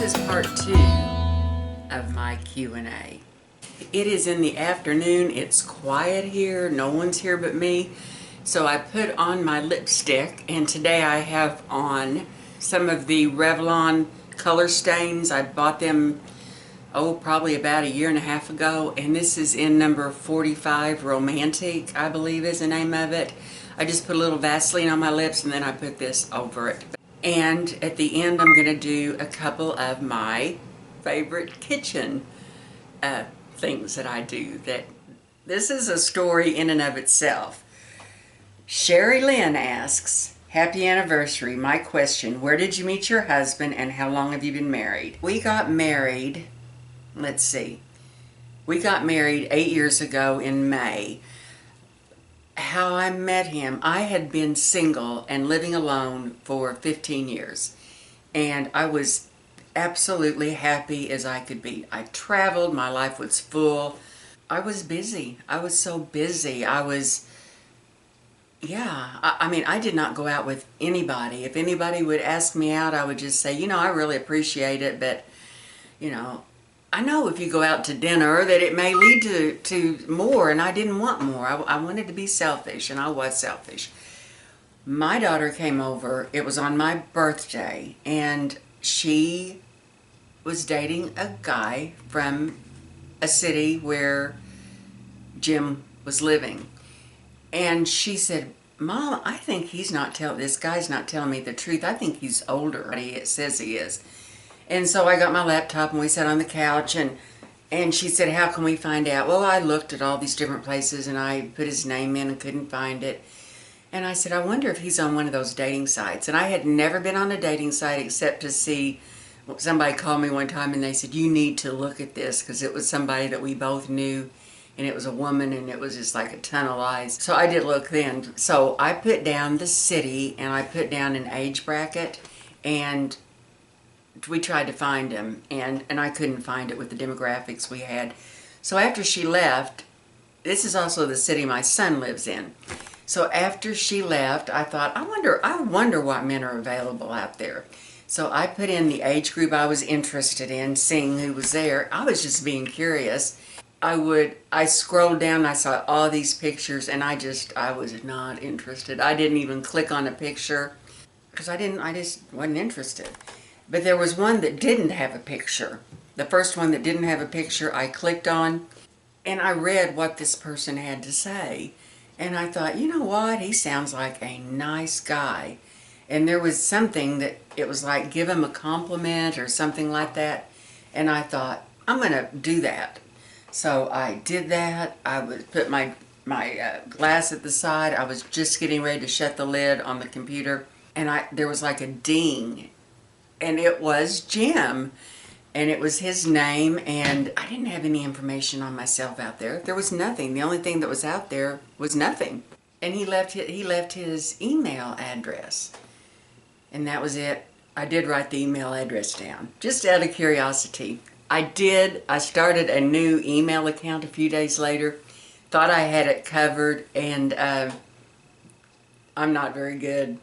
is part 2 of my Q&A. It is in the afternoon, it's quiet here, no one's here but me. So I put on my lipstick, and today I have on some of the Revlon color stains. I bought them, probably about a year and a half ago, and this is in number 45, Romantic, I believe is the name of it. I just put a little Vaseline on my lips and then I put this over it. And at the end I'm going to do a couple of my favorite kitchen things that I do. This is a story in and of itself. MaryEllen asks, happy anniversary. My question, where did you meet your husband and how long have you been married? We got married, let's see, we got married 8 years ago in May. How I met him, I had been single and living alone for 15 years. And I was absolutely happy as I could be. I traveled, my life was full. I was busy. I was so busy. I mean, I did not go out with anybody. If anybody would ask me out, I would just say, I really appreciate it, but, I know if you go out to dinner that it may lead to more, and I didn't want more. I wanted to be selfish, and I was selfish. My daughter came over. It was on my birthday, and she was dating a guy from a city where Jim was living. And she said, Mom, I think this guy's not telling me the truth. I think he's older. It says he is. And so I got my laptop and we sat on the couch, and she said, how can we find out? Well, I looked at all these different places and I put his name in and couldn't find it. And I said, I wonder if he's on one of those dating sites. And I had never been on a dating site except to see, somebody called me one time and they said, you need to look at this, because it was somebody that we both knew, and it was a woman, and it was just like a ton of lies. So I did look then. So I put down the city and I put down an age bracket, and we tried to find him, and I couldn't find it with the demographics we had. So after she left, this is also the city my son lives in. So after she left, I thought, I wonder what men are available out there. So I put in the age group I was interested in, seeing who was there. I was just being curious. I scrolled down, I saw all these pictures, and I was not interested. I didn't even click on a picture because I just wasn't interested. But there was one that didn't have a picture. The first one that didn't have a picture I clicked on, and I read what this person had to say. And I thought, you know what? He sounds like a nice guy. And there was something that it was like, give him a compliment or something like that. And I thought, I'm going to do that. So I did that. I would put my glass at the side. I was just getting ready to shut the lid on the computer. And there was like a ding. And it was Jim, and it was his name, and I didn't have any information on myself out there. There was nothing. The only thing that was out there was nothing. And he left his email address, and that was it. I did write the email address down, just out of curiosity. I started a new email account a few days later, thought I had it covered, and I'm not very good.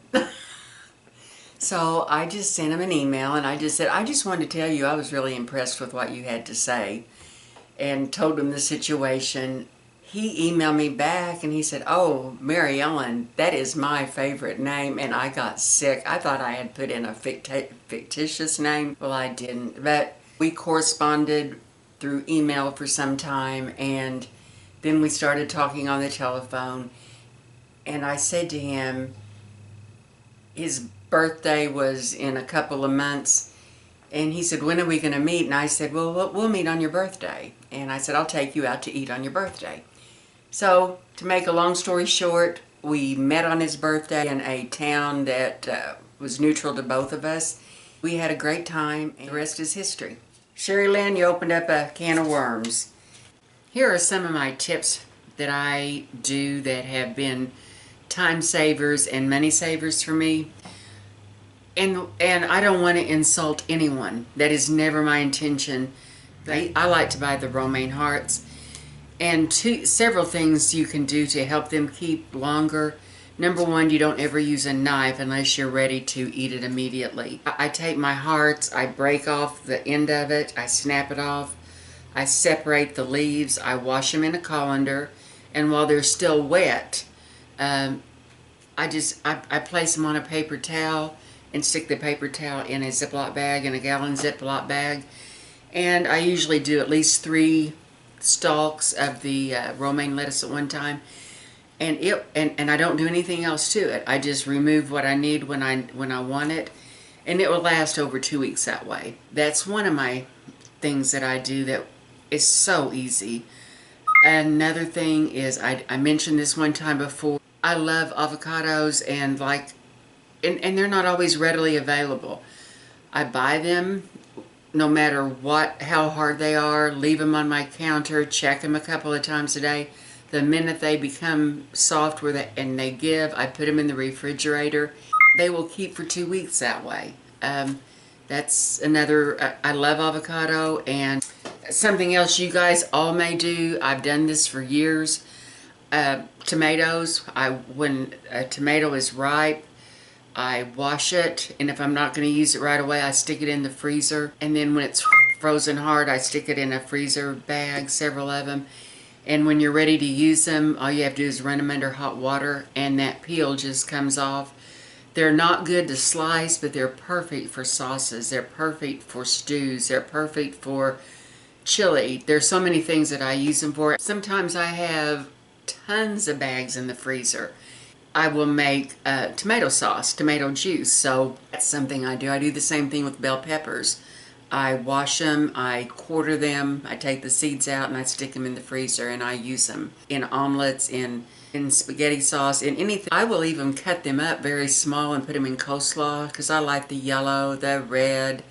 So I just sent him an email, and I just said, I just wanted to tell you I was really impressed with what you had to say, and told him the situation. He emailed me back and he said, oh, MaryEllen, that is my favorite name, and I got sick. I thought I had put in a fictitious name. Well, I didn't, but we corresponded through email for some time, and then we started talking on the telephone, and I said to him, his birthday was in a couple of months, and he said, when are we going to meet? And I said, well, we'll meet on your birthday. And I said, I'll take you out to eat on your birthday. So to make a long story short, we met on his birthday in a town that was neutral to both of us. We had a great time, and the rest is history. MaryEllen, you opened up a can of worms. Here are some of my tips that I do that have been time savers and money savers for me. And I don't want to insult anyone. That is never my intention. I like to buy the romaine hearts. And several things you can do to help them keep longer. Number one, you don't ever use a knife unless you're ready to eat it immediately. I take my hearts, I break off the end of it, I snap it off, I separate the leaves, I wash them in a colander, and while they're still wet, I place them on a paper towel and stick the paper towel in a Ziploc bag, in a gallon Ziploc bag. And I usually do at least 3 stalks of the romaine lettuce at one time. And I don't do anything else to it. I just remove what I need when I want it. And it will last over 2 weeks that way. That's one of my things that I do that is so easy. Another thing is, I mentioned this one time before, I love avocados, and and they're not always readily available. I buy them no matter how hard they are, leave them on my counter, check them a couple of times a day. The minute they become soft and they give, I put them in the refrigerator. They will keep for 2 weeks that way. That's another, I love avocado. And something else you guys all may do, I've done this for years. Tomatoes, when a tomato is ripe, I wash it, and if I'm not going to use it right away, I stick it in the freezer. And then when it's frozen hard, I stick it in a freezer bag, several of them. And when you're ready to use them, all you have to do is run them under hot water, and that peel just comes off. They're not good to slice, but they're perfect for sauces. They're perfect for stews. They're perfect for chili. There's so many things that I use them for. Sometimes I have tons of bags in the freezer. I will make tomato sauce, tomato juice, so that's something I do. I do the same thing with bell peppers. I wash them, I quarter them, I take the seeds out, and I stick them in the freezer, and I use them in omelets, in spaghetti sauce, in anything. I will even cut them up very small and put them in coleslaw, because I like the yellow, the red,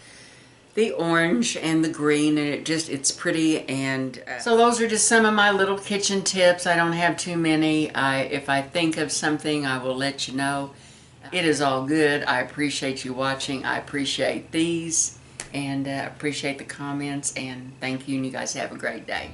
the orange, and the green, and it's pretty. And so those are just some of my little kitchen tips. I don't have too many. If I think of something, I will let you know. It is all good. I appreciate you watching. I appreciate these, and appreciate the comments, and thank you, and you guys have a great day.